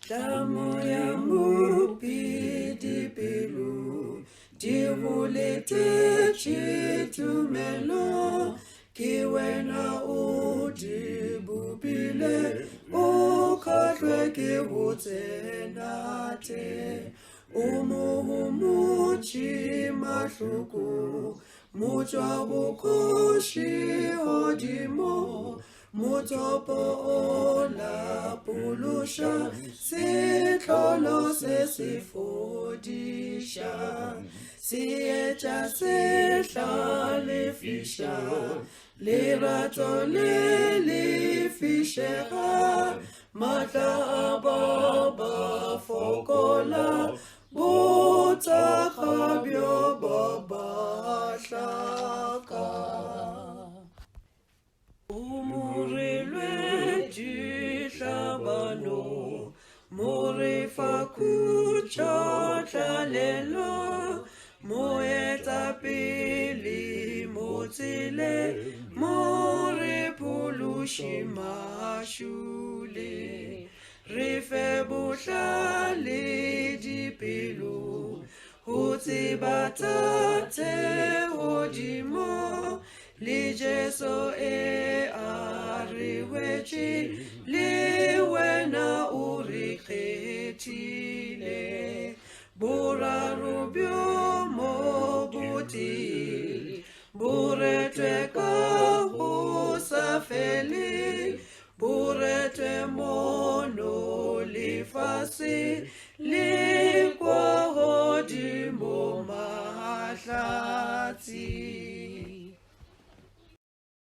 Tamo ya mupidi pilu, dirulete chitumelo, kiwena udibubile, ukatwe kihutenate, umuchi mashuku, mucha bukushi odimo, mutopo ola pulusha, sitlolo sesifudisha, sieta sehla lefisha, lirato lelifishera, mata ababa fokola, buta kabyo baba shaka. Umurilwe jishabano, murifa kucha lelo, moeta pili motile, moripulushi mashule, rife bushali dipilu, huti batate odimo, lijeso e ariwechi, liwena urikhetile, bura rubio mobuti, buretwe kahusafeli, buretwe mono lifasi, likwa hodimo mahlati.